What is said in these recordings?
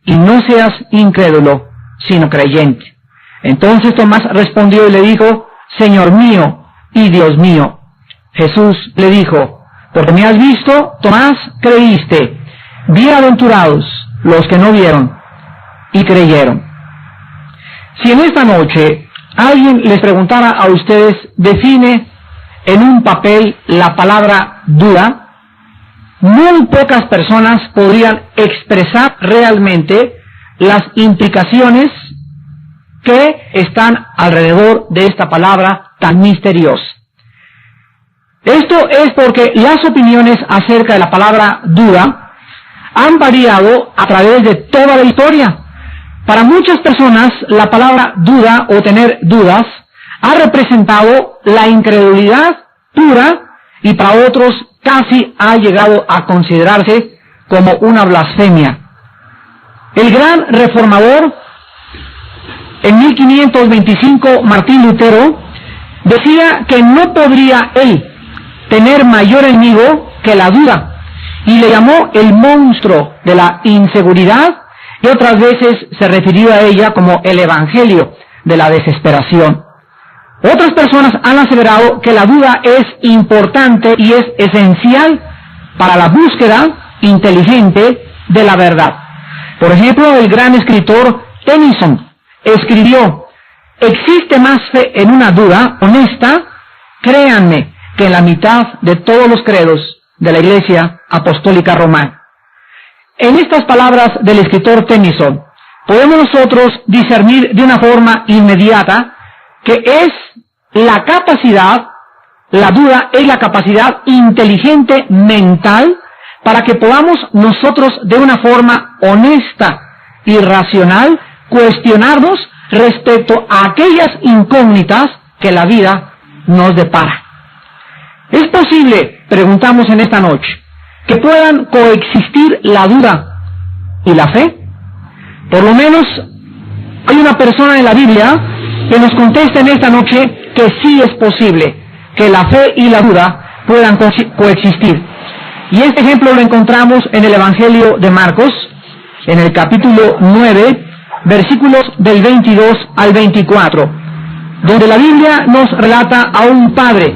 y no seas incrédulo, sino creyente. Entonces Tomás respondió y le dijo, Señor mío y Dios mío. Jesús le dijo, porque me has visto, Tomás, creíste. Bienaventurados los que no vieron y creyeron. Si en esta noche alguien les preguntara a ustedes, define en un papel la palabra duda, muy pocas personas podrían expresar realmente las implicaciones que están alrededor de esta palabra tan misteriosa. Esto es porque las opiniones acerca de la palabra duda han variado a través de toda la historia. Para muchas personas, la palabra duda o tener dudas ha representado la incredulidad pura y para otros casi ha llegado a considerarse como una blasfemia. El gran reformador, en 1525, Martín Lutero, decía que no podría él tener mayor enemigo que la duda, y le llamó el monstruo de la inseguridad, y otras veces se refirió a ella como el evangelio de la desesperación. Otras personas han aseverado que la duda es importante y es esencial para la búsqueda inteligente de la verdad. Por ejemplo, el gran escritor Tennyson escribió, existe más fe en una duda honesta, créanme, que en la mitad de todos los credos de la Iglesia Apostólica Romana. En estas palabras del escritor Tennyson, podemos nosotros discernir de una forma inmediata que es la capacidad, la duda es la capacidad inteligente mental para que podamos nosotros de una forma honesta y racional cuestionarnos respecto a aquellas incógnitas que la vida nos depara. ¿Es posible, preguntamos en esta noche, que puedan coexistir la duda y la fe? Por lo menos hay una persona en la Biblia que nos contesta en esta noche que sí es posible que la fe y la duda puedan coexistir. Y este ejemplo lo encontramos en el Evangelio de Marcos, en el capítulo 9, versículos del 22 al 24, donde la Biblia nos relata a un padre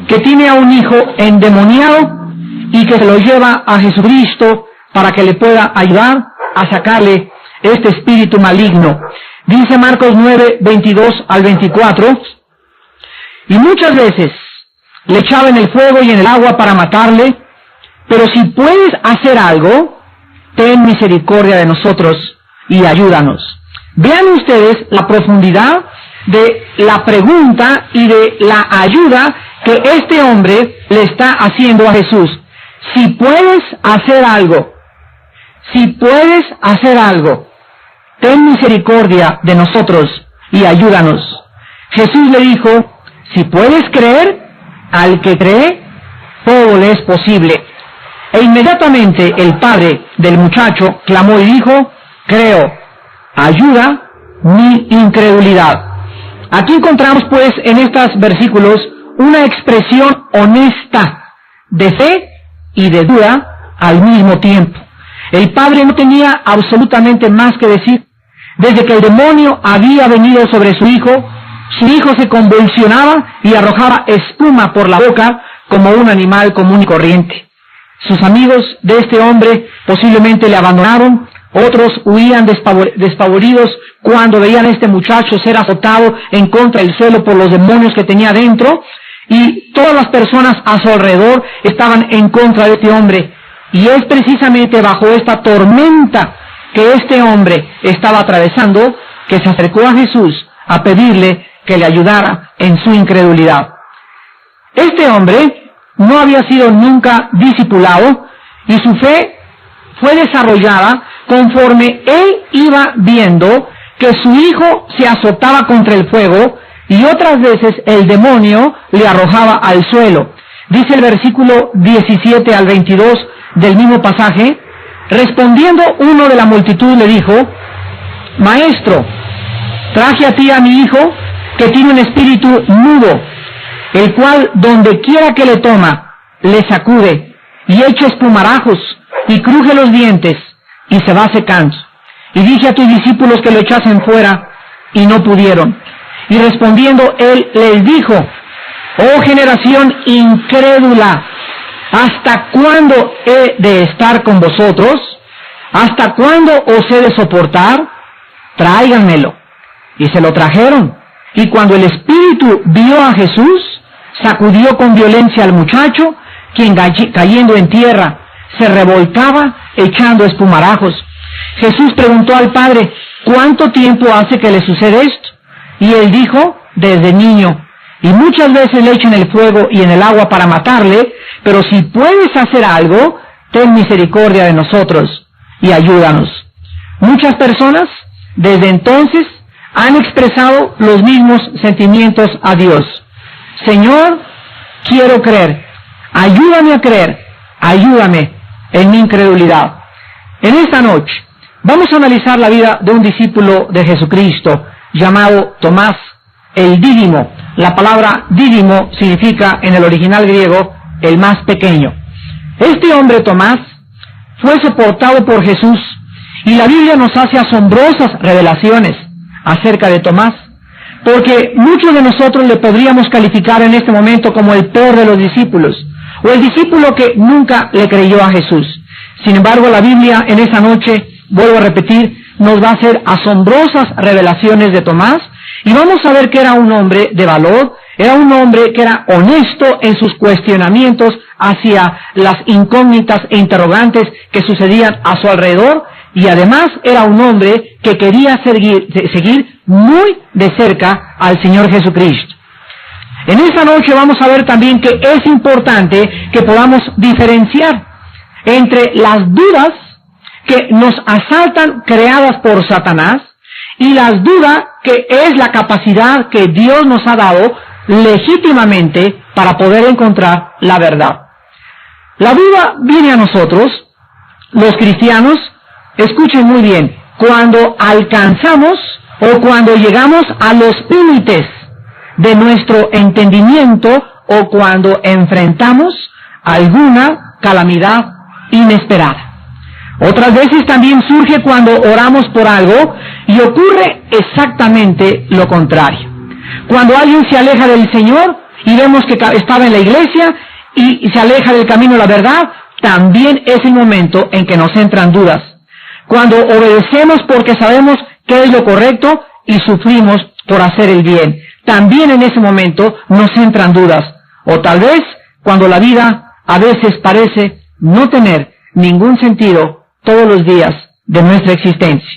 que tiene a un hijo endemoniado y que se lo lleva a Jesucristo para que le pueda ayudar a sacarle este espíritu maligno. Dice Marcos 9, 22 al 24, y muchas veces le echaba en el fuego y en el agua para matarle, pero si puedes hacer algo, ten misericordia de nosotros y ayúdanos. Vean ustedes la profundidad de la pregunta y de la ayuda que este hombre le está haciendo a Jesús. Si puedes hacer algo, ten misericordia de nosotros y ayúdanos. Jesús le dijo, si puedes creer, al que cree, todo le es posible. E inmediatamente el padre del muchacho clamó y dijo, creo, ayuda mi incredulidad. Aquí encontramos pues en estos versículos una expresión honesta de fe y de duda al mismo tiempo. El padre no tenía absolutamente más que decir. Desde que el demonio había venido sobre su hijo se convulsionaba y arrojaba espuma por la boca como un animal común y corriente. Sus amigos de este hombre posiblemente le abandonaron, otros huían despavoridos cuando veían a este muchacho ser azotado en contra del suelo por los demonios que tenía dentro, y todas las personas a su alrededor estaban en contra de este hombre. Y es precisamente bajo esta tormenta que este hombre estaba atravesando que se acercó a Jesús a pedirle que le ayudara en su incredulidad. Este hombre no había sido nunca discipulado y su fe fue desarrollada conforme él iba viendo que su hijo se azotaba contra el fuego y otras veces el demonio le arrojaba al suelo. Dice el versículo 17 al 22 del mismo pasaje, respondiendo uno de la multitud le dijo, Maestro, traje a ti a mi hijo que tiene un espíritu mudo, el cual donde quiera que le toma, le sacude y echa espumarajos y cruje los dientes y se va secando. y dije a tus discípulos que lo echasen fuera, y no pudieron. Y respondiendo él les dijo, oh generación incrédula, ¿hasta cuándo he de estar con vosotros? ¿Hasta cuándo os he de soportar? Tráiganmelo. Y se lo trajeron. Y cuando el espíritu vio a Jesús, sacudió con violencia al muchacho, quien cayendo en tierra se revolcaba echando espumarajos. Jesús preguntó al padre, ¿cuánto tiempo hace que le sucede esto? Y él dijo, desde niño. Y muchas veces le echan el fuego y en el agua para matarle, pero si puedes hacer algo, ten misericordia de nosotros y ayúdanos. Muchas personas desde entonces han expresado los mismos sentimientos a Dios. Señor, quiero creer, ayúdame a creer, ayúdame en mi incredulidad. En esta noche vamos a analizar la vida de un discípulo de Jesucristo llamado Tomás, el Dídimo. La palabra Dídimo significa en el original griego el más pequeño. Este hombre Tomás fue soportado por Jesús y la Biblia nos hace asombrosas revelaciones acerca de Tomás, porque muchos de nosotros le podríamos calificar en este momento como el peor de los discípulos, o el discípulo que nunca le creyó a Jesús. Sin embargo, la Biblia en esa noche, vuelvo a repetir, nos va a hacer asombrosas revelaciones de Tomás, y vamos a ver que era un hombre de valor, era un hombre que era honesto en sus cuestionamientos hacia las incógnitas e interrogantes que sucedían a su alrededor, y además era un hombre que quería seguir muy de cerca al Señor Jesucristo. En esta noche vamos a ver también que es importante que podamos diferenciar entre las dudas que nos asaltan creadas por Satanás y las dudas que es la capacidad que Dios nos ha dado legítimamente para poder encontrar la verdad. La duda viene a nosotros, los cristianos, escuchen muy bien, cuando alcanzamos o cuando llegamos a los límites de nuestro entendimiento o cuando enfrentamos alguna calamidad inesperada. Otras veces también surge cuando oramos por algo y ocurre exactamente lo contrario. Cuando alguien se aleja del Señor y vemos que estaba en la iglesia y se aleja del camino de la verdad, también es el momento en que nos entran dudas. Cuando obedecemos porque sabemos qué es lo correcto y sufrimos por hacer el bien, también en ese momento nos entran dudas. O tal vez cuando la vida a veces parece no tener ningún sentido todos los días de nuestra existencia.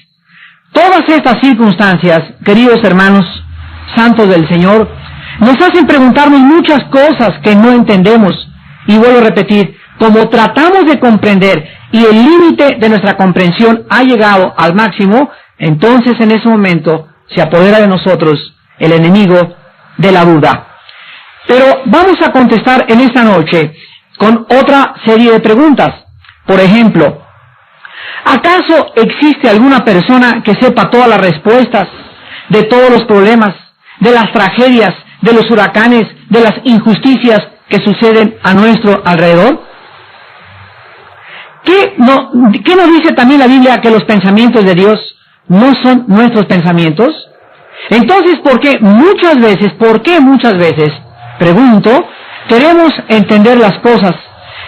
Todas estas circunstancias, queridos hermanos, santos del Señor, nos hacen preguntarnos muchas cosas que no entendemos. Y vuelvo a repetir, como tratamos de comprender y el límite de nuestra comprensión ha llegado al máximo, entonces en ese momento se apodera de nosotros el enemigo de la duda. Pero vamos a contestar en esta noche con otra serie de preguntas. Por ejemplo, ¿acaso existe alguna persona que sepa todas las respuestas de todos los problemas, de las tragedias, de los huracanes, de las injusticias que suceden a nuestro alrededor? ¿Qué nos dice también la Biblia? Que los pensamientos de Dios no son nuestros pensamientos. Entonces, ¿por qué muchas veces, pregunto, queremos entender las cosas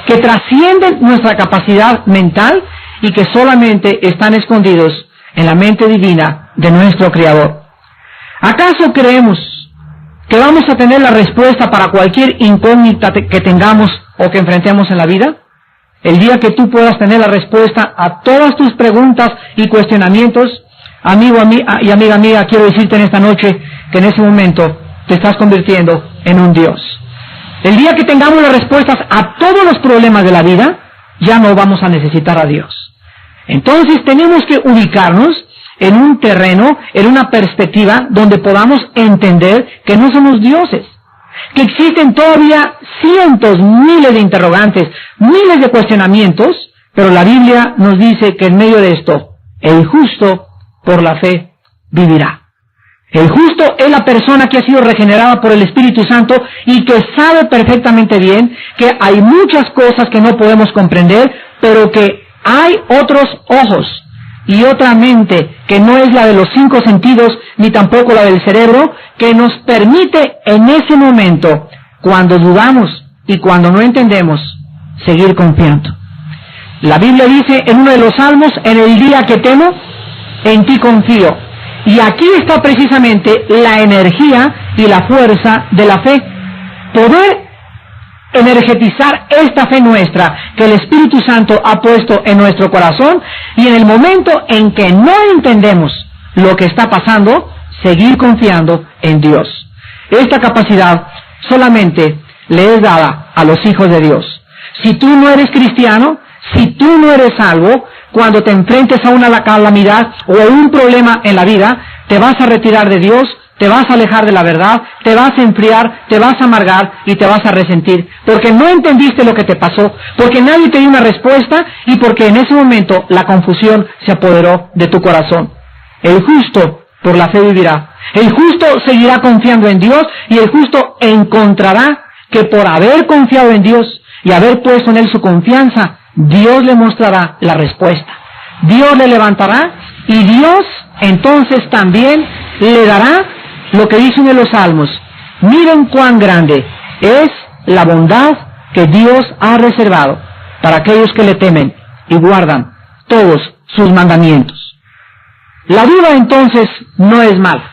que trascienden nuestra capacidad mental y que solamente están escondidos en la mente divina de nuestro Creador? ¿Acaso creemos que vamos a tener la respuesta para cualquier incógnita que tengamos o que enfrentemos en la vida? El día que tú puedas tener la respuesta a todas tus preguntas y cuestionamientos, amigo y amiga mía, quiero decirte en esta noche que en ese momento te estás convirtiendo en un Dios. El día que tengamos las respuestas a todos los problemas de la vida, ya no vamos a necesitar a Dios. Entonces tenemos que ubicarnos en un terreno, en una perspectiva donde podamos entender que no somos dioses, que existen todavía cientos, miles de interrogantes, miles de cuestionamientos, pero la Biblia nos dice que en medio de esto, el justo por la fe vivirá. El justo es la persona que ha sido regenerada por el Espíritu Santo y que sabe perfectamente bien que hay muchas cosas que no podemos comprender, pero que hay otros ojos y otra mente que no es la de los 5 sentidos ni tampoco la del cerebro, que nos permite en ese momento, cuando dudamos y cuando no entendemos, seguir confiando. La Biblia dice en uno de los salmos: en el día que temo, en ti confío. Y aquí está precisamente la energía y la fuerza de la fe. Poder energetizar esta fe nuestra que el Espíritu Santo ha puesto en nuestro corazón, y en el momento en que no entendemos lo que está pasando, seguir confiando en Dios. Esta capacidad solamente le es dada a los hijos de Dios. Si tú no eres cristiano, si tú no eres salvo, cuando te enfrentes a una calamidad o a un problema en la vida, te vas a retirar de Dios, te vas a alejar de la verdad, te vas a enfriar, te vas a amargar y te vas a resentir, porque no entendiste lo que te pasó, porque nadie te dio una respuesta y porque en ese momento la confusión se apoderó de tu corazón. El justo por la fe vivirá. El justo seguirá confiando en Dios, y el justo encontrará que por haber confiado en Dios y haber puesto en Él su confianza, Dios le mostrará la respuesta. Dios le levantará, y Dios entonces también le dará lo que dice uno de los salmos: miren cuán grande es la bondad que Dios ha reservado para aquellos que le temen y guardan todos sus mandamientos. La duda entonces no es mala.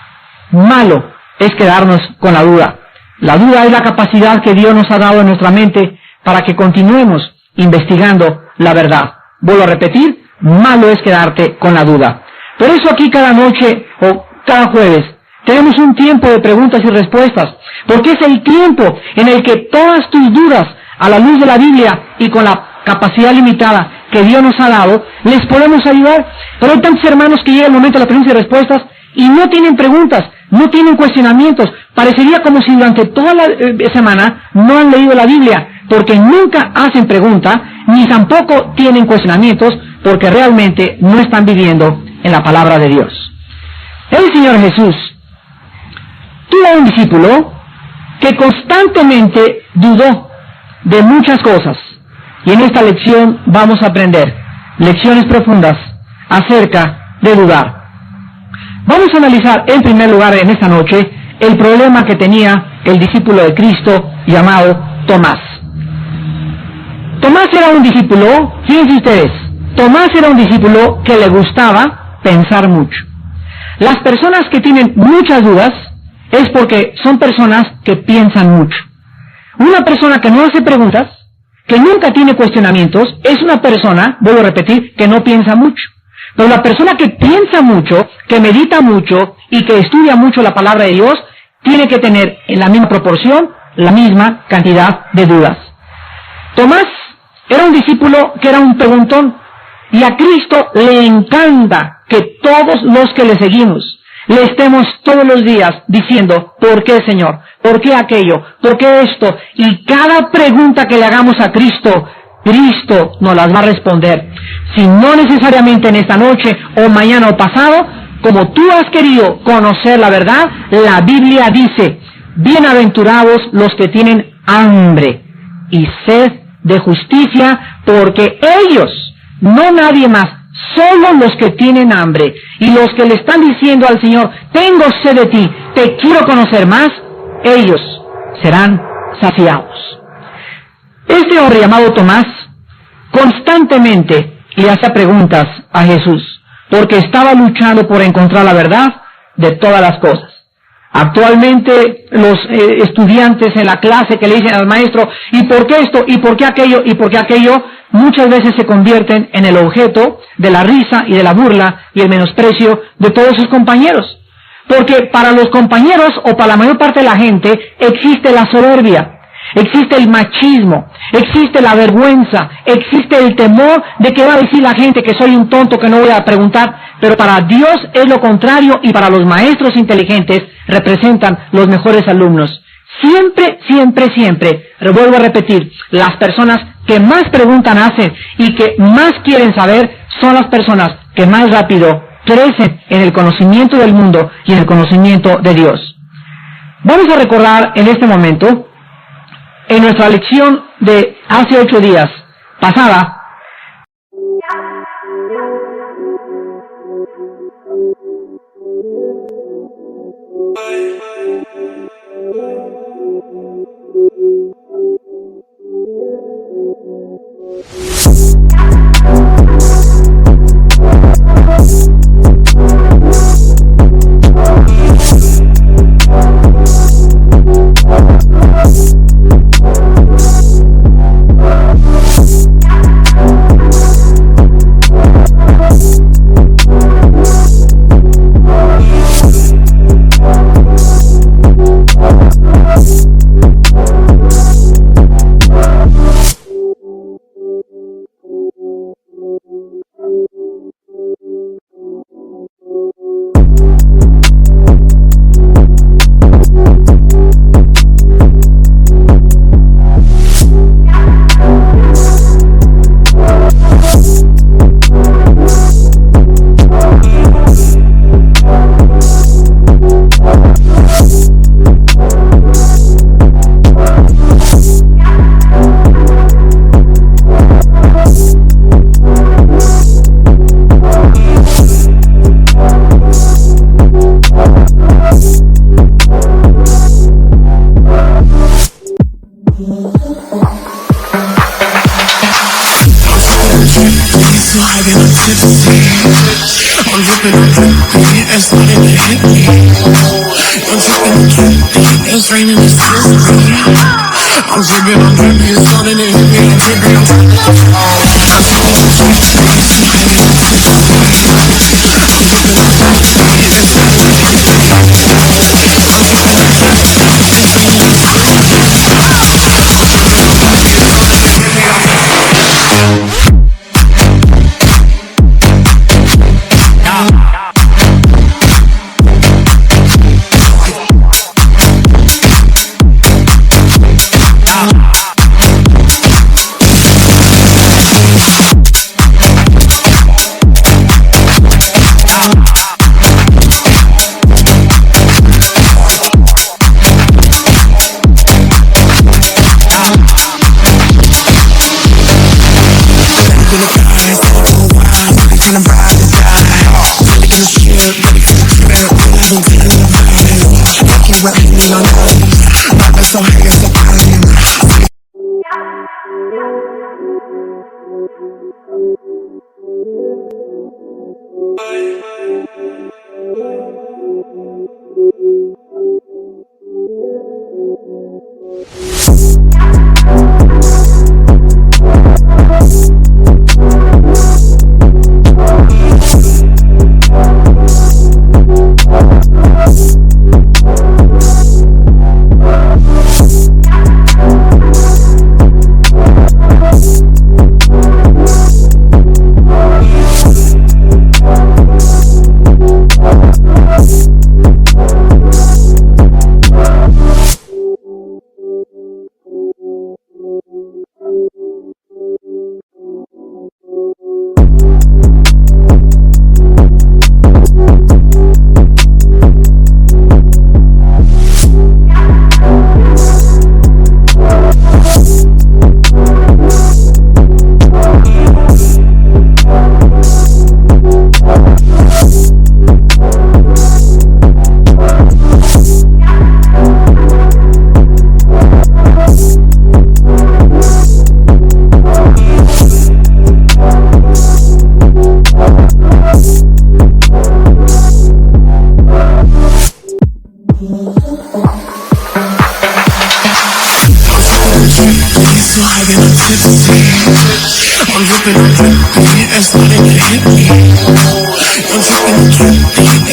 Malo es quedarnos con la duda. La duda es la capacidad que Dios nos ha dado en nuestra mente para que continuemos investigando la verdad. Vuelvo a repetir, malo es quedarte con la duda. Por eso aquí cada noche o cada jueves tenemos un tiempo de preguntas y respuestas, porque es el tiempo en el que todas tus dudas, a la luz de la Biblia y con la capacidad limitada que Dios nos ha dado, les podemos ayudar. Pero hay tantos hermanos que llega el momento de las preguntas y respuestas y no tienen preguntas, no tienen cuestionamientos. Parecería como si durante toda la semana no han leído la Biblia, porque nunca hacen pregunta, ni tampoco tienen cuestionamientos, porque realmente no están viviendo en la palabra de Dios. El Señor Jesús tuvo un discípulo que constantemente dudó de muchas cosas, y en esta lección vamos a aprender lecciones profundas acerca de dudar. Vamos a analizar en primer lugar en esta noche el problema que tenía el discípulo de Cristo llamado Tomás. Tomás era un discípulo, fíjense ustedes, Tomás era un discípulo que le gustaba pensar mucho. Las personas que tienen muchas dudas es porque son personas que piensan mucho. Una persona que no hace preguntas, que nunca tiene cuestionamientos, es una persona, vuelvo a repetir, que no piensa mucho. Pero la persona que piensa mucho, que medita mucho y que estudia mucho la palabra de Dios, tiene que tener en la misma proporción la misma cantidad de dudas. Tomás era un discípulo que era un preguntón, y a Cristo le encanta que todos los que le seguimos le estemos todos los días diciendo: ¿por qué, Señor? ¿Por qué aquello? ¿Por qué esto? Y cada pregunta que le hagamos a Cristo, Cristo nos las va a responder. Si no necesariamente en esta noche o mañana o pasado, como tú has querido conocer la verdad, la Biblia dice: bienaventurados los que tienen hambre y sed de justicia, porque ellos, no nadie más, solo los que tienen hambre y los que le están diciendo al Señor: tengo sed de ti, te quiero conocer más, ellos serán saciados. Este hombre llamado Tomás constantemente le hacía preguntas a Jesús, porque estaba luchando por encontrar la verdad de todas las cosas. Actualmente los estudiantes en la clase que le dicen al maestro: ¿y por qué esto? ¿Y por qué aquello? ¿Y por qué aquello? Muchas veces se convierten en el objeto de la risa y de la burla y el menosprecio de todos sus compañeros. Porque para los compañeros, o para la mayor parte de la gente, existe la soberbia, existe el machismo, existe la vergüenza, existe el temor de que va a decir la gente que soy un tonto, que no voy a preguntar. Pero para Dios es lo contrario, y para los maestros inteligentes representan los mejores alumnos. Siempre, siempre, siempre, vuelvo a repetir, las personas que más preguntan hacen y que más quieren saber son las personas que más rápido crecen en el conocimiento del mundo y en el conocimiento de Dios. Vamos a recordar en este momento, en nuestra lección de hace 8 días pasada, It's raining, it's slippery. I'm dripping, it's flooding, it hit me, I'm dripping, I'm dripping.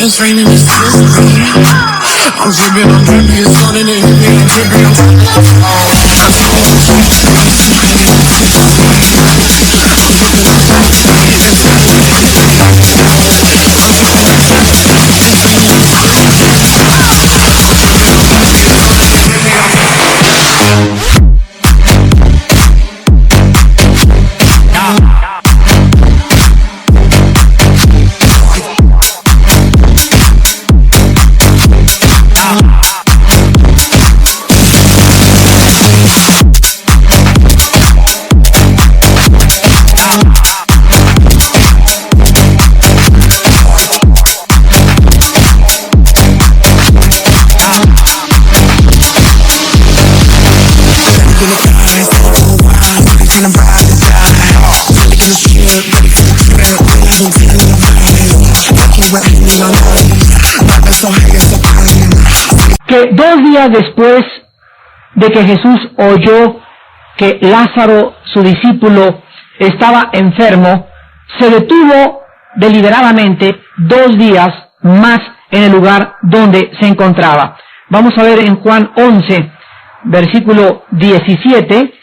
It's raining, it's slippery. I'm dripping, it's flooding, it hit me, I'm dripping, I'm dripping. días después de que Jesús oyó que Lázaro, su discípulo, estaba enfermo, se detuvo deliberadamente 2 días más en el lugar donde se encontraba. Vamos a ver en Juan 11, versículo 17,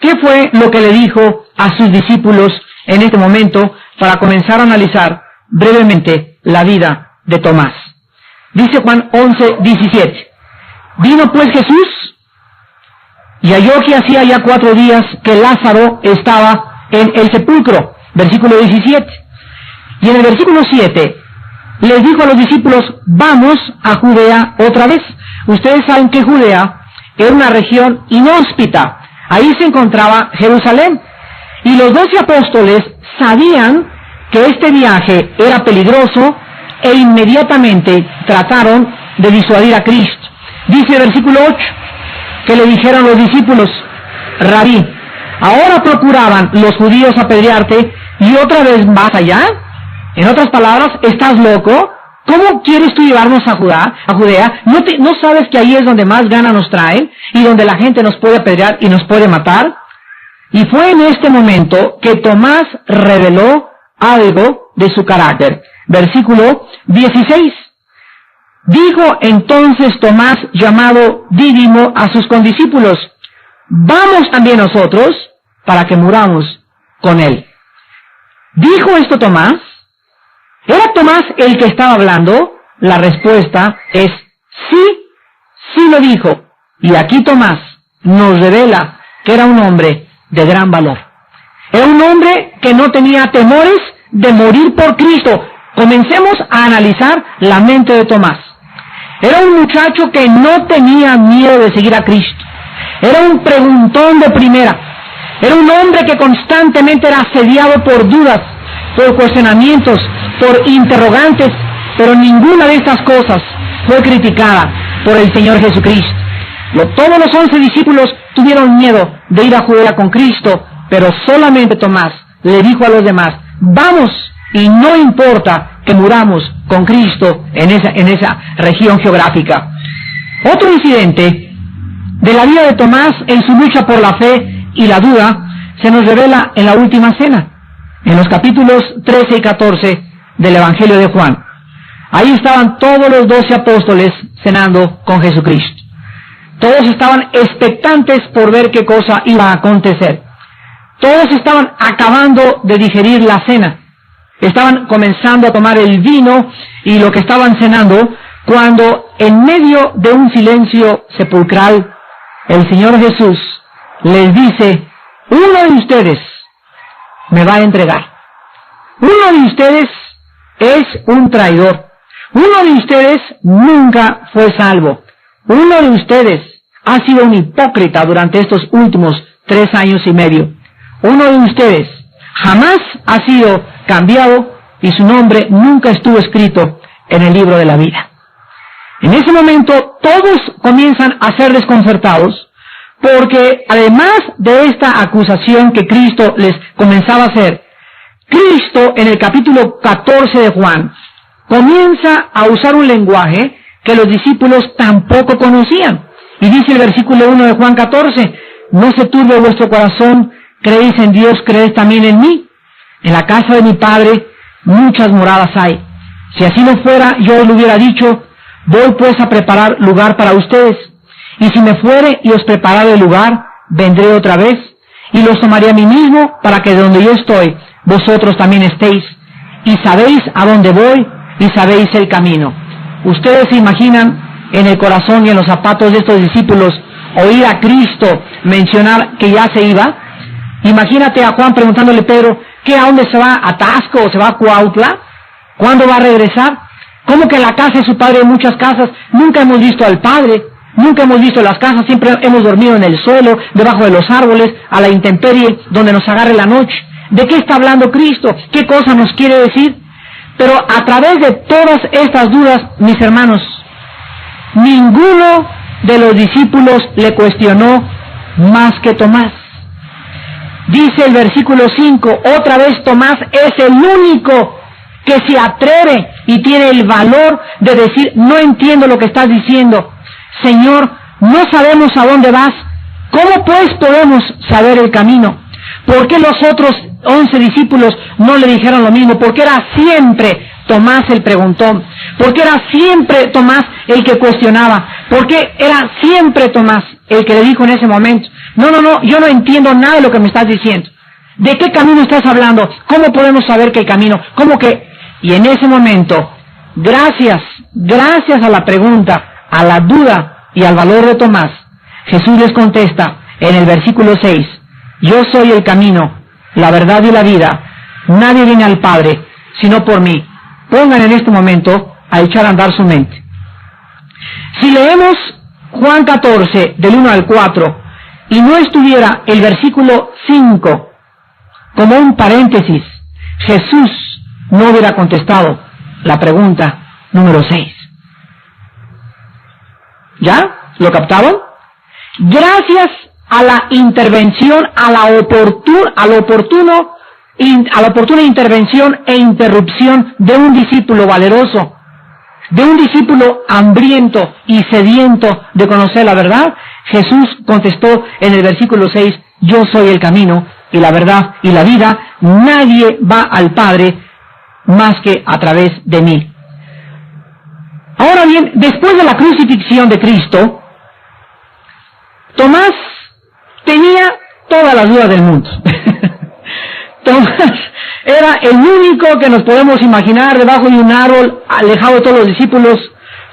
qué fue lo que le dijo a sus discípulos en este momento para comenzar a analizar brevemente la vida de Tomás. Dice Juan 11, 17. Vino pues Jesús y halló que hacía ya 4 días que Lázaro estaba en el sepulcro. Versículo 17. Y en el versículo 7 les dijo a los discípulos, vamos a Judea otra vez. Ustedes saben que Judea era una región inhóspita. Ahí se encontraba Jerusalén. Y los 12 apóstoles sabían que este viaje era peligroso e inmediatamente trataron de disuadir a Cristo. Dice el versículo 8 que le dijeron los discípulos, Rabí, ahora procuraban los judíos apedrearte y otra vez vas allá. En otras palabras, ¿estás loco? ¿Cómo quieres tú llevarnos a Judea? ¿No sabes que ahí es donde más gana nos trae y donde la gente nos puede apedrear y nos puede matar? Y fue en este momento que Tomás reveló algo de su carácter. Versículo 16. Dijo entonces Tomás, llamado Dídimo, a sus condiscípulos, vamos también nosotros para que muramos con él. ¿Dijo esto Tomás? ¿Era Tomás el que estaba hablando? La respuesta es sí, sí lo dijo. Y aquí Tomás nos revela que era un hombre de gran valor. Era un hombre que no tenía temores de morir por Cristo. Comencemos a analizar la mente de Tomás. Era un muchacho que no tenía miedo de seguir a Cristo. Era un preguntón de primera. Era un hombre que constantemente era asediado por dudas, por cuestionamientos, por interrogantes, pero ninguna de estas cosas fue criticada por el Señor Jesucristo. Todos los 11 discípulos tuvieron miedo de ir a Judea con Cristo, pero solamente Tomás le dijo a los demás, vamos, y no importa que muramos con Cristo en esa región geográfica. Otro incidente de la vida de Tomás en su lucha por la fe y la duda se nos revela en la última cena, en los capítulos 13 y 14 del Evangelio de Juan. Ahí estaban todos los 12 apóstoles cenando con Jesucristo. Todos estaban expectantes por ver qué cosa iba a acontecer. Todos estaban acabando de digerir la cena. Estaban comenzando a tomar el vino y lo que estaban cenando, cuando en medio de un silencio sepulcral, el Señor Jesús les dice, uno de ustedes me va a entregar. Uno de ustedes es un traidor. Uno de ustedes nunca fue salvo. Uno de ustedes ha sido un hipócrita durante estos últimos 3 años y medio. Uno de ustedes jamás ha sido cambiado y su nombre nunca estuvo escrito en el libro de la vida. En ese momento todos comienzan a ser desconcertados porque además de esta acusación que Cristo les comenzaba a hacer, Cristo en el capítulo 14 de Juan comienza a usar un lenguaje que los discípulos tampoco conocían. Y dice el versículo 1 de Juan 14, no se turbe vuestro corazón, creéis en Dios, creéis también en mí. En la casa de mi Padre muchas moradas hay. Si así no fuera, yo os lo hubiera dicho, voy pues a preparar lugar para ustedes. Y si me fuere y os preparare el lugar, vendré otra vez, y los tomaré a mí mismo, para que de donde yo estoy, vosotros también estéis. Y sabéis a dónde voy, y sabéis el camino. Ustedes se imaginan en el corazón y en los zapatos de estos discípulos oír a Cristo mencionar que ya se iba. Imagínate a Juan preguntándole a Pedro, ¿qué, a dónde se va? ¿A Tasco o se va a Cuautla? ¿Cuándo va a regresar? ¿Cómo que en la casa de su padre hay muchas casas? Nunca hemos visto al Padre, nunca hemos visto las casas, siempre hemos dormido en el suelo, debajo de los árboles, a la intemperie, donde nos agarre la noche. ¿De qué está hablando Cristo? ¿Qué cosa nos quiere decir? Pero a través de todas estas dudas, mis hermanos, ninguno de los discípulos le cuestionó más que Tomás. Dice el versículo 5, otra vez Tomás es el único que se atreve y tiene el valor de decir, no entiendo lo que estás diciendo. Señor, no sabemos a dónde vas, ¿cómo pues podemos saber el camino? ¿Por qué los otros 11 discípulos no le dijeron lo mismo? ¿Por qué era siempre Tomás el preguntón? ¿Por qué era siempre Tomás el que cuestionaba? ¿Por qué era siempre Tomás el que le dijo en ese momento: no, yo no entiendo nada de lo que me estás diciendo? ¿De qué camino estás hablando? ¿Cómo podemos saber qué camino? ¿Cómo que? Y en ese momento, gracias a la pregunta, a la duda y al valor de Tomás, Jesús les contesta en el versículo 6, yo soy el camino, la verdad y la vida, nadie viene al Padre sino por mí. Pongan en este momento a echar a andar su mente. Si leemos Juan 14, del 1 al 4, y no estuviera el versículo 5 como un paréntesis, Jesús no hubiera contestado la pregunta número 6. ¿Ya? ¿Lo captaron? Gracias a la intervención, a la oportuna intervención e interrupción de un discípulo valeroso, de un discípulo hambriento y sediento de conocer la verdad, Jesús contestó en el versículo 6, yo soy el camino y la verdad y la vida, nadie va al Padre más que a través de mí. Ahora bien, después de la crucifixión de Cristo, Tomás tenía todas las dudas del mundo. Tomás era el único que nos podemos imaginar debajo de un árbol, alejado de todos los discípulos,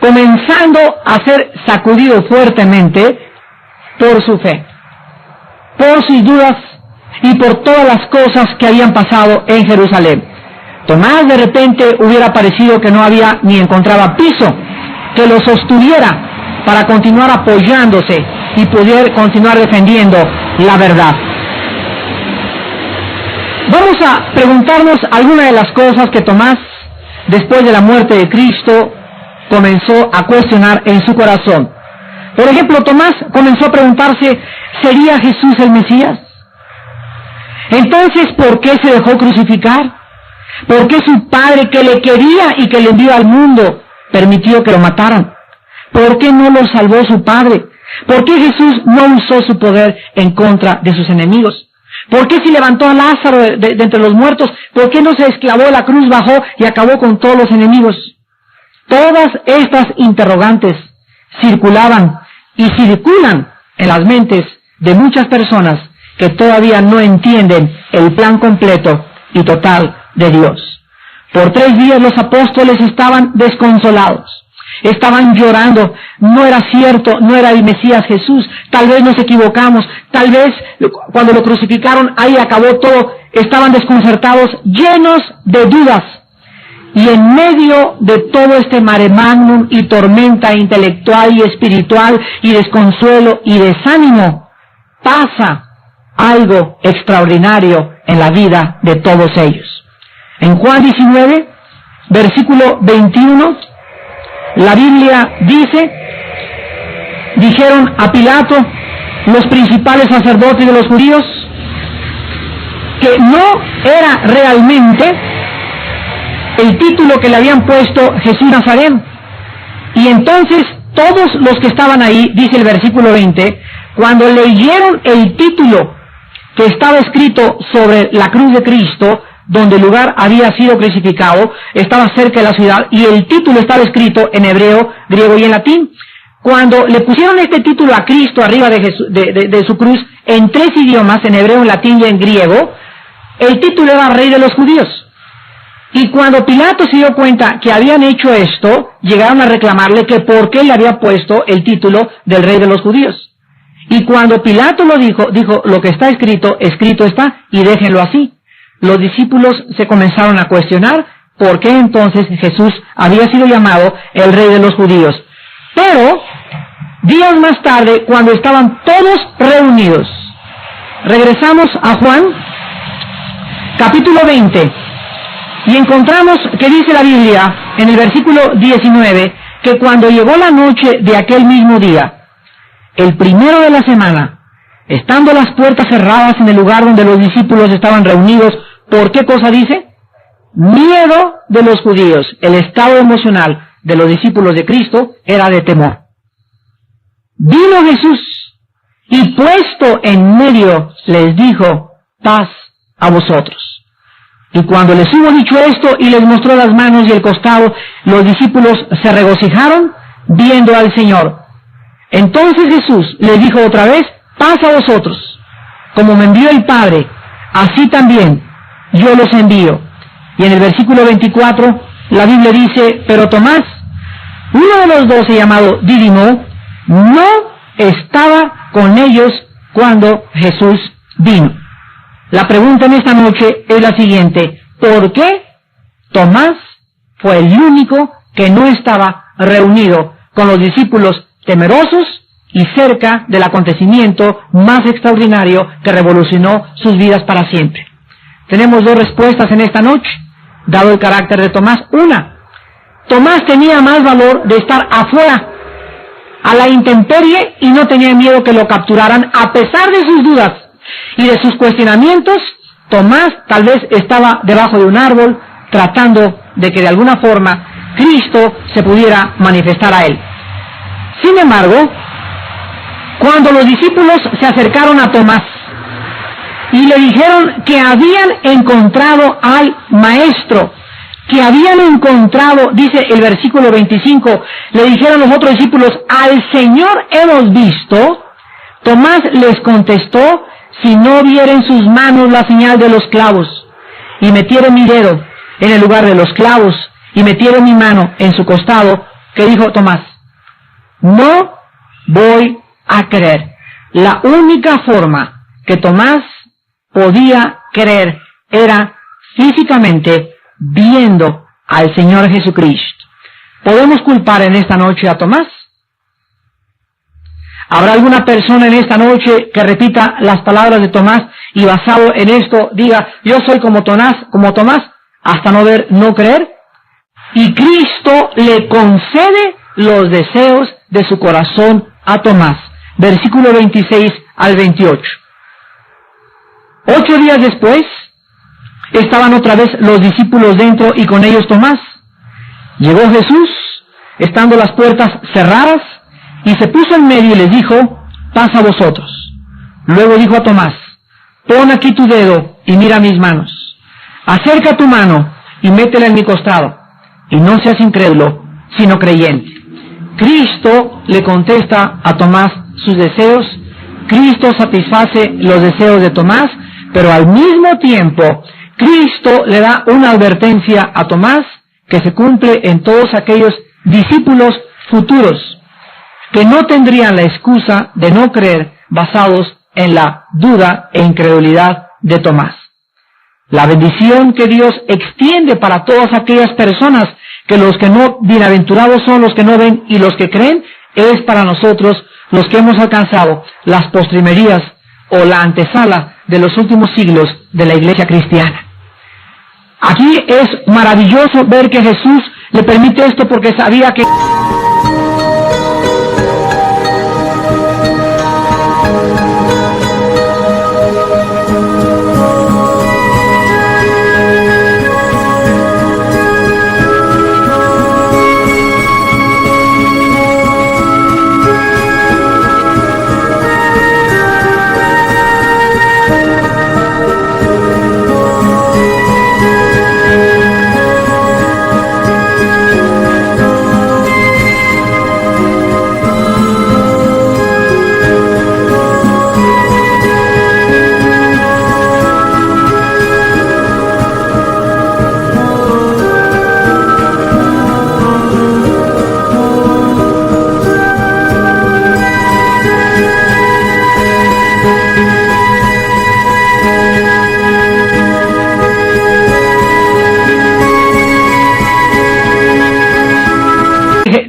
comenzando a ser sacudido fuertemente por su fe, por sus dudas y por todas las cosas que habían pasado en Jerusalén. Tomás de repente hubiera parecido que no había ni encontraba piso que lo sostuviera para continuar apoyándose y poder continuar defendiendo la verdad. Vamos a preguntarnos algunas de las cosas que Tomás, después de la muerte de Cristo, comenzó a cuestionar en su corazón. Por ejemplo, Tomás comenzó a preguntarse, ¿sería Jesús el Mesías? Entonces, ¿por qué se dejó crucificar? ¿Por qué su padre, que le quería y que le envió al mundo, permitió que lo mataran? ¿Por qué no lo salvó su padre? ¿Por qué Jesús no usó su poder en contra de sus enemigos? ¿Por qué si levantó a Lázaro de entre los muertos, por qué no se esclavó a la cruz, bajó y acabó con todos los enemigos? Todas estas interrogantes circulaban y circulan en las mentes de muchas personas que todavía no entienden el plan completo y total de Dios. Por 3 días los apóstoles estaban desconsolados, estaban llorando. No era cierto, no era el Mesías Jesús, tal vez nos equivocamos, tal vez cuando lo crucificaron ahí acabó todo. Estaban desconcertados, llenos de dudas. Y en medio de todo este mare magnum y tormenta intelectual y espiritual y desconsuelo y desánimo, pasa algo extraordinario en la vida de todos ellos. En Juan 19, versículo 21, la Biblia dice, dijeron a Pilato los principales sacerdotes de los judíos que no era realmente el título que le habían puesto Jesús Nazareno. Y entonces todos los que estaban ahí, dice el versículo 20, cuando leyeron el título que estaba escrito sobre la cruz de Cristo, donde el lugar había sido crucificado, estaba cerca de la ciudad, y el título estaba escrito en hebreo, griego y en latín. Cuando le pusieron este título a Cristo arriba de su cruz, en 3 idiomas, en hebreo, en latín y en griego, el título era Rey de los Judíos. Y cuando Pilato se dio cuenta que habían hecho esto, llegaron a reclamarle que por qué le había puesto el título del Rey de los Judíos. Y cuando Pilato lo dijo, lo que está escrito, escrito está, y déjenlo así. Los discípulos se comenzaron a cuestionar por qué entonces Jesús había sido llamado el Rey de los Judíos. Pero, días más tarde, cuando estaban todos reunidos, regresamos a Juan, capítulo 20, y encontramos que dice la Biblia, en el versículo 19, que cuando llegó la noche de aquel mismo día, el primero de la semana, estando las puertas cerradas en el lugar donde los discípulos estaban reunidos, ¿por qué cosa dice? Miedo de los judíos. El estado emocional de los discípulos de Cristo era de temor. Vino Jesús y puesto en medio les dijo, paz a vosotros. Y cuando les hubo dicho esto y les mostró las manos y el costado, los discípulos se regocijaron viendo al Señor. Entonces Jesús les dijo otra vez, paz a vosotros. Como me envió el Padre, así también yo los envío. Y en el versículo 24, la Biblia dice, pero Tomás, uno de los 12 llamado Dídimo, no estaba con ellos cuando Jesús vino. La pregunta en esta noche es la siguiente, ¿por qué Tomás fue el único que no estaba reunido con los discípulos temerosos y cerca del acontecimiento más extraordinario que revolucionó sus vidas para siempre? Tenemos dos respuestas en esta noche, dado el carácter de Tomás. Una, Tomás tenía más valor de estar afuera, a la intemperie, y no tenía miedo que lo capturaran a pesar de sus dudas y de sus cuestionamientos. Tomás tal vez estaba debajo de un árbol tratando de que de alguna forma Cristo se pudiera manifestar a él. Sin embargo, cuando los discípulos se acercaron a Tomás y le dijeron que habían encontrado al Maestro, que habían encontrado, dice el versículo 25, le dijeron los otros discípulos, al Señor hemos visto, Tomás les contestó, si no viera en sus manos la señal de los clavos, y metiera mi dedo en el lugar de los clavos, y metiera mi mano en su costado, ¿qué dijo Tomás? No voy a creer. La única forma que Tomás podía creer era físicamente viendo al Señor Jesucristo. ¿Podemos culpar en esta noche a Tomás? ¿Habrá alguna persona en esta noche que repita las palabras de Tomás y basado en esto diga, yo soy como Tomás, hasta no ver, no creer? Y Cristo le concede los deseos de su corazón a Tomás. Versículo 26 al 28. 8 días después, estaban otra vez los discípulos dentro y con ellos Tomás. Llegó Jesús, estando las puertas cerradas, y se puso en medio y les dijo, paz a vosotros. Luego dijo a Tomás, pon aquí tu dedo y mira mis manos. Acerca tu mano y métela en mi costado, y no seas incrédulo, sino creyente. Cristo le contesta a Tomás sus deseos, Cristo satisface los deseos de Tomás, pero al mismo tiempo, Cristo le da una advertencia a Tomás que se cumple en todos aquellos discípulos futuros que no tendrían la excusa de no creer basados en la duda e incredulidad de Tomás. La bendición que Dios extiende para todas aquellas personas que los que no, bienaventurados son los que no ven y los que creen, es para nosotros los que hemos alcanzado las postrimerías o la antesala de los últimos siglos de la iglesia cristiana. Aquí es maravilloso ver que Jesús le permite esto porque sabía que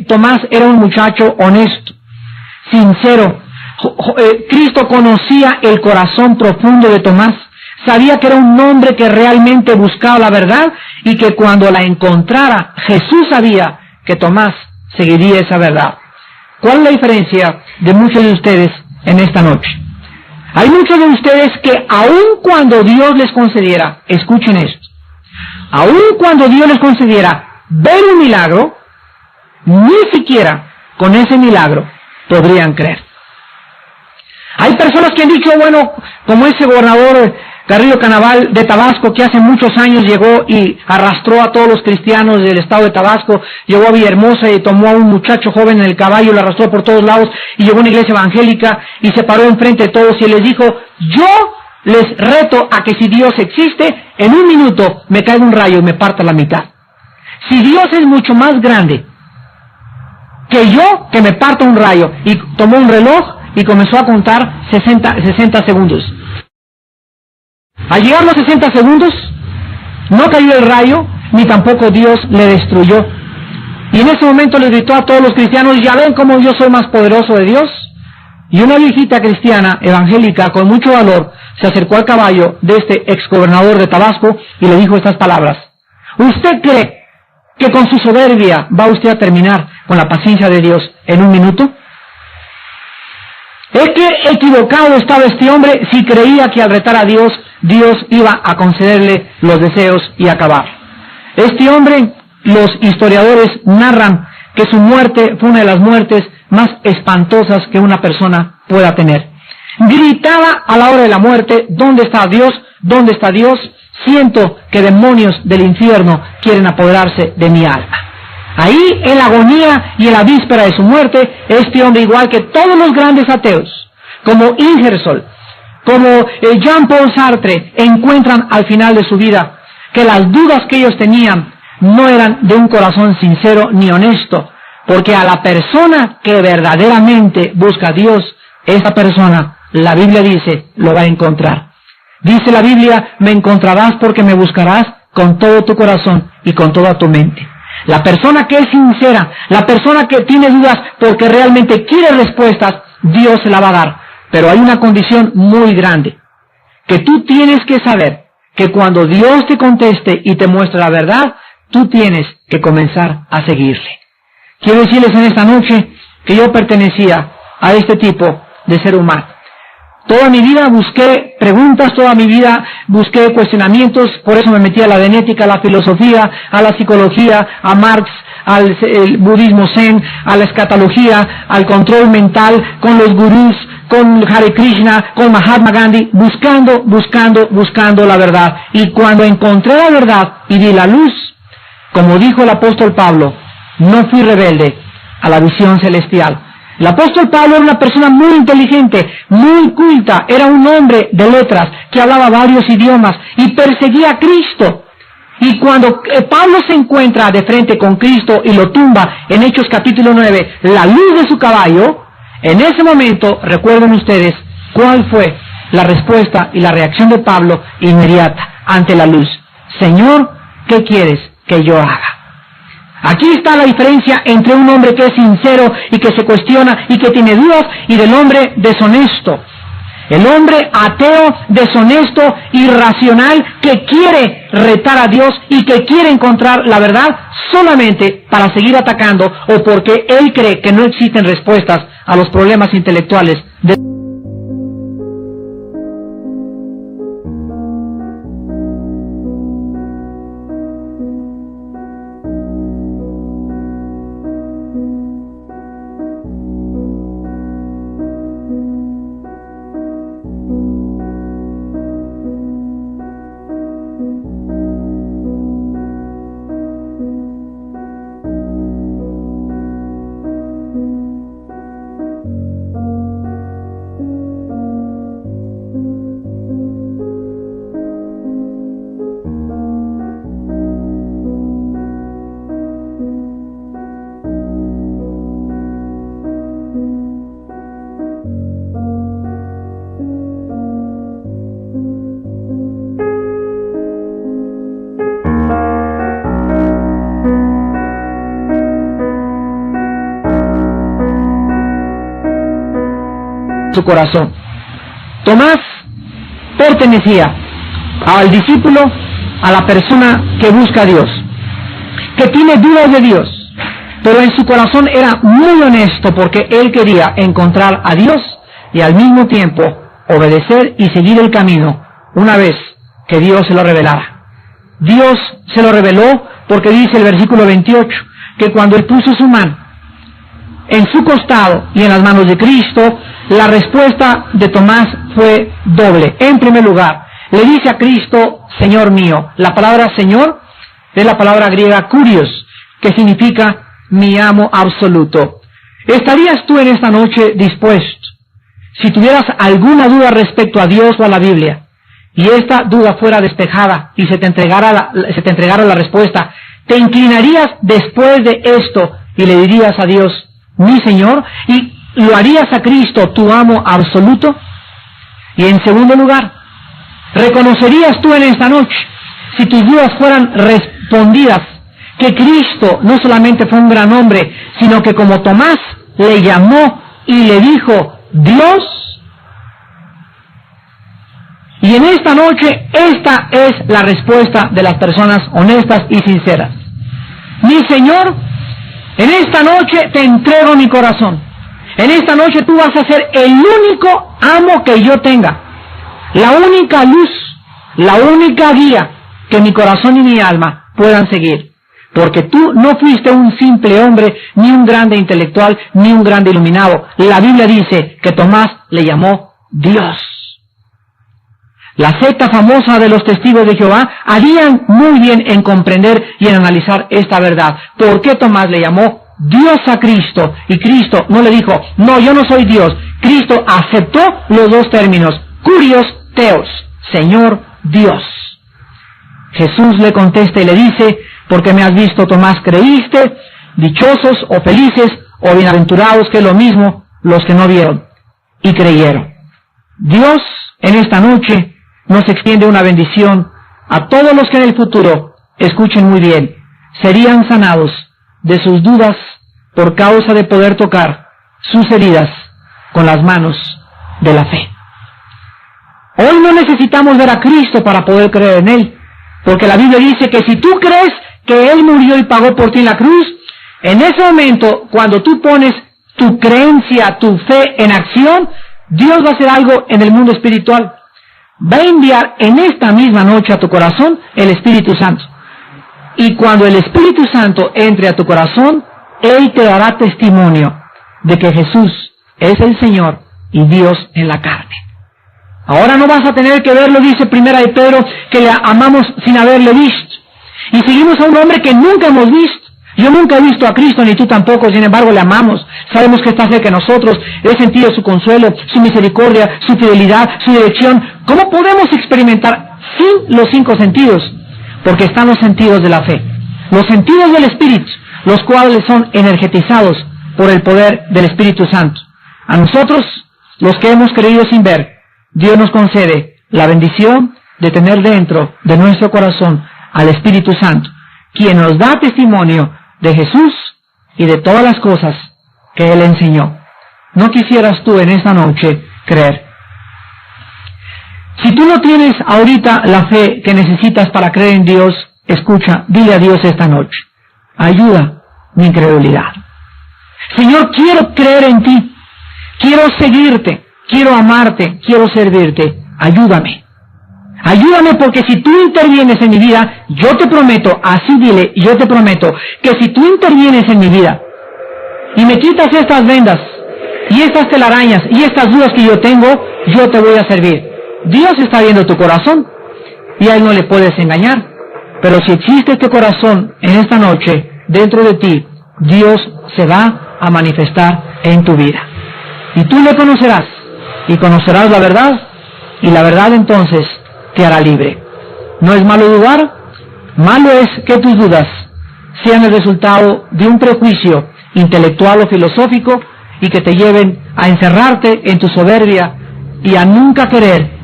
Tomás era un muchacho honesto, sincero. Cristo conocía el corazón profundo de Tomás, sabía que era un hombre que realmente buscaba la verdad y que cuando la encontrara, Jesús sabía que Tomás seguiría esa verdad. ¿Cuál es la diferencia de muchos de ustedes en esta noche? Hay muchos de ustedes que aun cuando Dios les concediera, escuchen esto, aun cuando Dios les concediera ver un milagro, ni siquiera con ese milagro podrían creer. Hay personas que han dicho, bueno, como ese gobernador Carrillo Canaval de Tabasco, que hace muchos años llegó y arrastró a todos los cristianos del estado de Tabasco, llegó a Villahermosa y tomó a un muchacho joven en el caballo, lo arrastró por todos lados y llegó a una iglesia evangélica y se paró enfrente de todos y les dijo, yo les reto a que si Dios existe, en un minuto me caiga un rayo y me parta la mitad. Si Dios es mucho más grande que yo, que me parta un rayo. Y tomó un reloj y comenzó a contar 60 segundos. Al llegar los 60 segundos, no cayó el rayo, ni tampoco Dios le destruyó. Y en ese momento le gritó a todos los cristianos, ¿ya ven cómo yo soy más poderoso de Dios? Y una viejita cristiana, evangélica, con mucho valor, se acercó al caballo de este exgobernador de Tabasco y le dijo estas palabras. ¿Usted cree que con su soberbia va usted a terminar con la paciencia de Dios en un minuto? Es que equivocado estaba este hombre si creía que al retar a Dios, Dios iba a concederle los deseos y acabar. Este hombre, los historiadores narran que su muerte fue una de las muertes más espantosas que una persona pueda tener. Gritaba a la hora de la muerte, ¿dónde está Dios? ¿Dónde está Dios? Siento que demonios del infierno quieren apoderarse de mi alma. Ahí, en la agonía y en la víspera de su muerte, este hombre, igual que todos los grandes ateos, como Ingersoll, como Jean-Paul Sartre, encuentran al final de su vida que las dudas que ellos tenían no eran de un corazón sincero ni honesto, porque a la persona que verdaderamente busca a Dios, esa persona, la Biblia dice, lo va a encontrar. Dice la Biblia, me encontrarás porque me buscarás con todo tu corazón y con toda tu mente. La persona que es sincera, la persona que tiene dudas porque realmente quiere respuestas, Dios se la va a dar. Pero hay una condición muy grande, que tú tienes que saber que cuando Dios te conteste y te muestre la verdad, tú tienes que comenzar a seguirle. Quiero decirles en esta noche que yo pertenecía a este tipo de ser humano. Toda mi vida busqué preguntas, toda mi vida busqué cuestionamientos, por eso me metí a la genética, a la filosofía, a la psicología, a Marx, al budismo zen, a la escatología, al control mental, con los gurús, con Hare Krishna, con Mahatma Gandhi, buscando la verdad. Y cuando encontré la verdad y vi la luz, como dijo el apóstol Pablo, no fui rebelde a la visión celestial. El apóstol Pablo era una persona muy inteligente, muy culta, era un hombre de letras que hablaba varios idiomas y perseguía a Cristo. Y cuando Pablo se encuentra de frente con Cristo y lo tumba en Hechos capítulo 9, la luz de su caballo, en ese momento, recuerden ustedes, ¿cuál fue la respuesta y la reacción de Pablo inmediata ante la luz? Señor, ¿qué quieres que yo haga? Aquí está la diferencia entre un hombre que es sincero y que se cuestiona y que tiene dudas y del hombre deshonesto. El hombre ateo, deshonesto, irracional, que quiere retar a Dios y que quiere encontrar la verdad solamente para seguir atacando o porque él cree que no existen respuestas a los problemas intelectuales de su corazón. Tomás pertenecía al discípulo, a la persona que busca a Dios, que tiene dudas de Dios, pero en su corazón era muy honesto porque él quería encontrar a Dios y al mismo tiempo obedecer y seguir el camino una vez que Dios se lo revelara. Dios se lo reveló porque dice el versículo 28 que cuando él puso su mano en su costado y en las manos de Cristo, la respuesta de Tomás fue doble. En primer lugar, le dice a Cristo, Señor mío. La palabra Señor es la palabra griega kurios, que significa mi amo absoluto. ¿Estarías tú en esta noche dispuesto, si tuvieras alguna duda respecto a Dios o a la Biblia, y esta duda fuera despejada y se te entregara la respuesta, te inclinarías después de esto y le dirías a Dios, mi Señor, y lo harías a Cristo, tu amo absoluto? Y en segundo lugar, ¿reconocerías tú en esta noche, si tus dudas fueran respondidas, que Cristo no solamente fue un gran hombre, sino que como Tomás le llamó y le dijo, Dios? Y en esta noche, esta es la respuesta de las personas honestas y sinceras. Mi Señor, en esta noche te entrego mi corazón. En esta noche tú vas a ser el único amo que yo tenga. La única luz, la única guía que mi corazón y mi alma puedan seguir. Porque tú no fuiste un simple hombre, ni un grande intelectual, ni un grande iluminado. La Biblia dice que Tomás le llamó Dios. La secta famosa de los testigos de Jehová harían muy bien en comprender y en analizar esta verdad. ¿Por qué Tomás le llamó Dios a Cristo? Y Cristo no le dijo, no, yo no soy Dios. Cristo aceptó los dos términos, kurios, teos, Señor, Dios. Jesús le contesta y le dice, porque me has visto, Tomás, creíste, dichosos o felices o bienaventurados, que es lo mismo, los que no vieron y creyeron. Dios en esta noche nos extiende una bendición a todos los que en el futuro, escuchen muy bien, serían sanados de sus dudas por causa de poder tocar sus heridas con las manos de la fe. Hoy no necesitamos ver a Cristo para poder creer en Él, porque la Biblia dice que si tú crees que Él murió y pagó por ti en la cruz, en ese momento, cuando tú pones tu creencia, tu fe en acción, Dios va a hacer algo en el mundo espiritual. Va a enviar en esta misma noche a tu corazón el Espíritu Santo. Y cuando el Espíritu Santo entre a tu corazón, Él te dará testimonio de que Jesús es el Señor y Dios en la carne. Ahora no vas a tener que verlo, dice Primera de Pedro, que le amamos sin haberle visto. Y seguimos a un hombre que nunca hemos visto. Yo nunca he visto a Cristo, ni tú tampoco, sin embargo le amamos. Sabemos que está cerca de nosotros, he sentido su consuelo, su misericordia, su fidelidad, su dirección. ¿Cómo podemos experimentar sin los 5 sentidos? Porque están los sentidos de la fe, los sentidos del Espíritu, los cuales son energetizados por el poder del Espíritu Santo. A nosotros, los que hemos creído sin ver, Dios nos concede la bendición de tener dentro de nuestro corazón al Espíritu Santo, quien nos da testimonio de Jesús y de todas las cosas que Él enseñó. ¿No quisieras tú en esta noche creer? Si tú no tienes ahorita la fe que necesitas para creer en Dios, escucha, dile a Dios esta noche, ayuda mi incredulidad. Señor, quiero creer en ti, quiero seguirte, quiero amarte, quiero servirte, ayúdame. Ayúdame, porque si tú intervienes en mi vida, yo te prometo, así dile, yo te prometo, que si tú intervienes en mi vida y me quitas estas vendas y estas telarañas y estas dudas que yo tengo, yo te voy a servir. Dios está viendo tu corazón y a Él no le puedes engañar. Pero si existe este corazón en esta noche dentro de ti, Dios se va a manifestar en tu vida. Y tú le conocerás y conocerás la verdad, y la verdad entonces te hará libre. No es malo dudar, malo es que tus dudas sean el resultado de un prejuicio intelectual o filosófico y que te lleven a encerrarte en tu soberbia y a nunca querer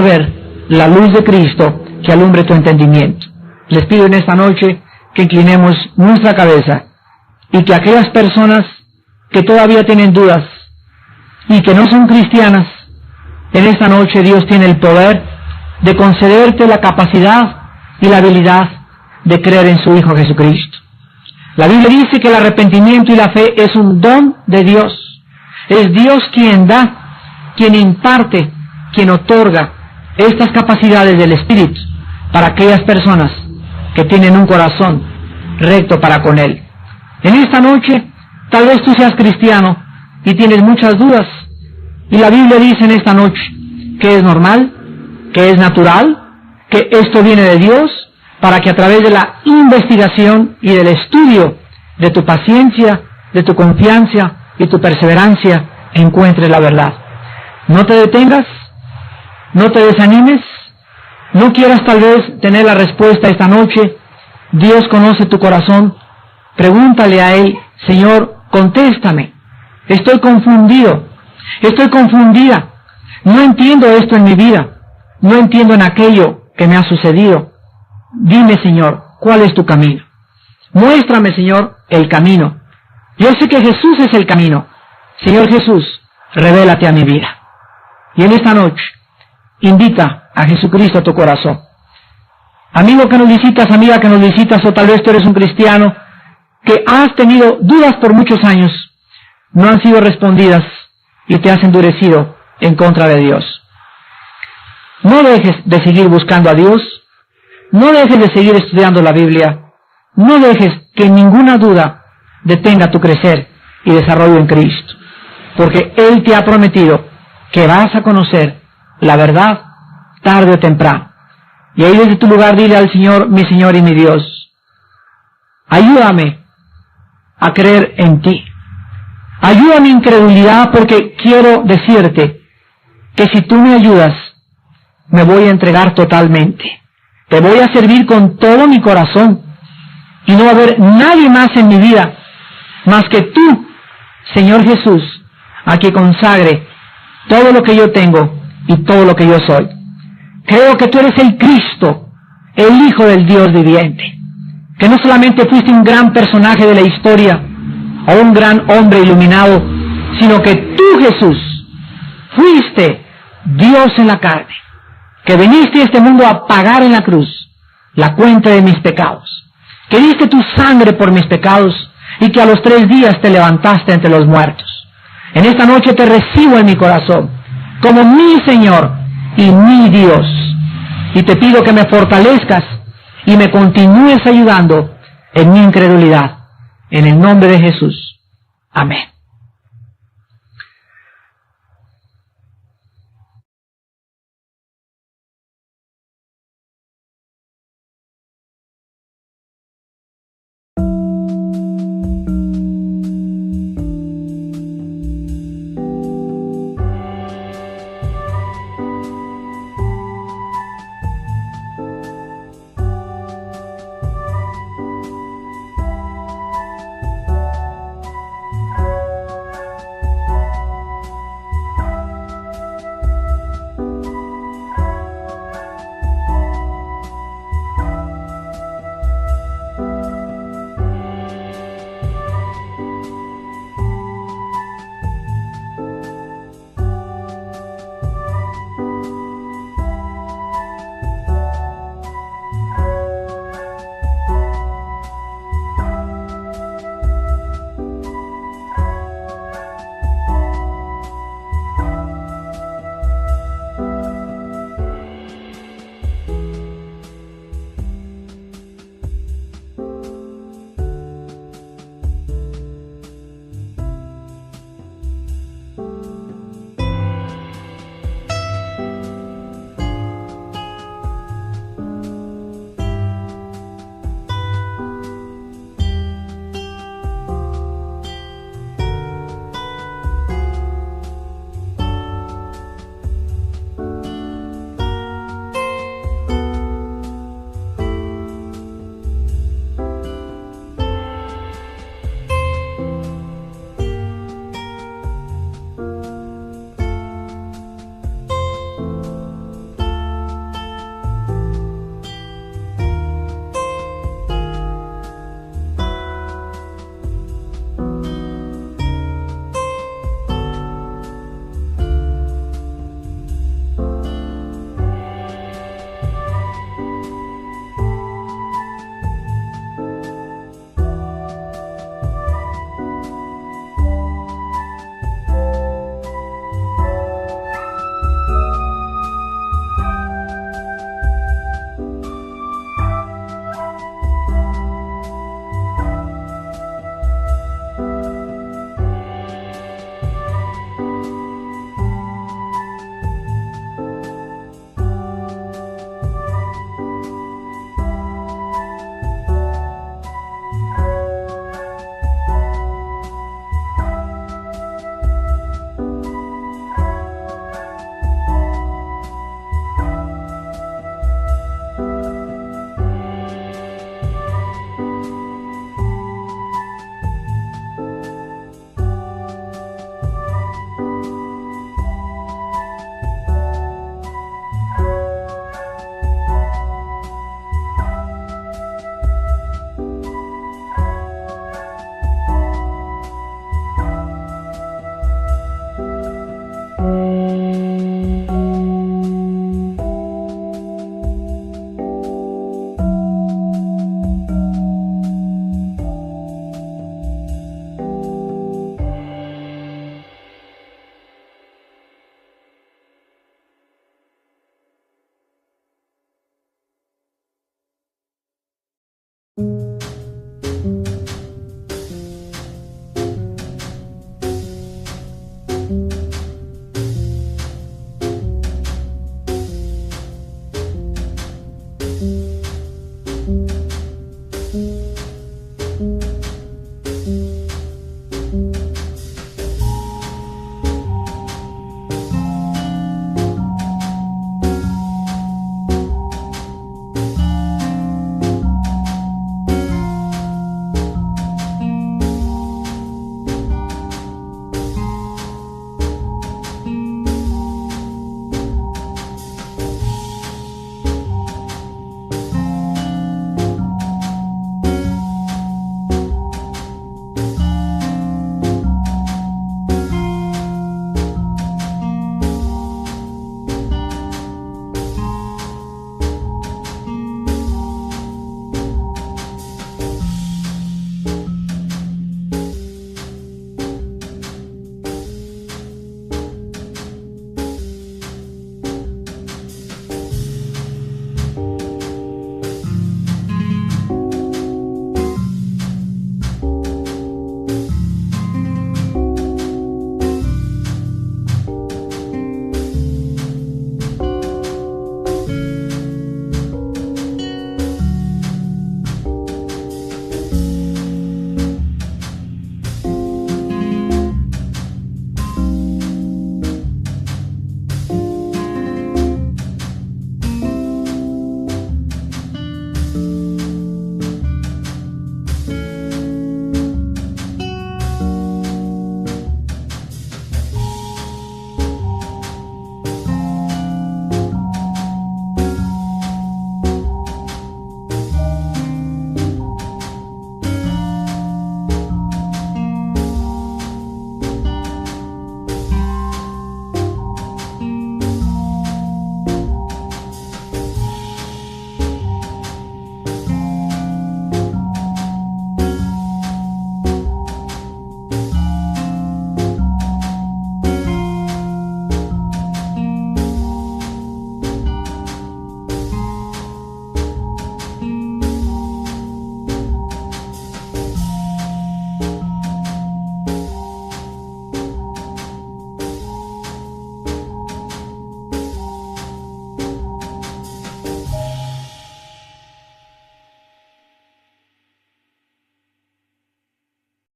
ver la luz de Cristo que alumbre tu entendimiento. Les pido en esta noche que inclinemos nuestra cabeza y que aquellas personas que todavía tienen dudas y que no son cristianas, en esta noche Dios tiene el poder de concederte la capacidad y la habilidad de creer en su Hijo Jesucristo. La Biblia dice que el arrepentimiento y la fe es un don de Dios. Es Dios quien da, quien imparte, quien otorga estas capacidades del Espíritu para aquellas personas que tienen un corazón recto para con Él. En esta noche, Tal vez tú seas cristiano y tienes muchas dudas. Y la Biblia dice en esta noche que es normal, que es natural, que esto viene de Dios, para que a través de la investigación y del estudio de tu paciencia, de tu confianza y tu perseverancia, encuentres la verdad. No te detengas, no te desanimes, no quieras tal vez tener la respuesta esta noche. Dios conoce tu corazón. Pregúntale a Él: Señor, contéstame. Estoy confundido, estoy confundida. No entiendo esto en mi vida, no entiendo en aquello que me ha sucedido. Dime, Señor, ¿cuál es tu camino? Muéstrame, Señor, el camino. Yo sé que Jesús es el camino. Señor Jesús, revélate a mi vida. Y en esta noche, invita a Jesucristo a tu corazón. Amigo que nos visitas, amiga que nos visitas, o tal vez tú eres un cristiano que has tenido dudas por muchos años, no han sido respondidas y te has endurecido en contra de Dios. No dejes de seguir buscando a Dios, no dejes de seguir estudiando la Biblia, no dejes que ninguna duda detenga tu crecer y desarrollo en Cristo, porque Él te ha prometido que vas a conocer la verdad tarde o temprano. Y ahí desde tu lugar dile al Señor: mi Señor y mi Dios, ayúdame a creer en ti. Ayuda mi incredulidad, porque quiero decirte que si tú me ayudas, me voy a entregar totalmente. Te voy a servir con todo mi corazón. Y no va a haber nadie más en mi vida más que tú, Señor Jesús, a que consagre todo lo que yo tengo y todo lo que yo soy. Creo que tú eres el Cristo, el Hijo del Dios viviente, que no solamente fuiste un gran personaje de la historia o un gran hombre iluminado, sino que tú, Jesús, fuiste Dios en la carne, que viniste a este mundo a pagar en la cruz la cuenta de mis pecados, que diste tu sangre por mis pecados y que a los 3 días te levantaste entre los muertos. En esta noche te recibo en mi corazón como mi Señor y mi Dios, y te pido que me fortalezcas y me continúes ayudando en mi incredulidad. En el nombre de Jesús. Amén.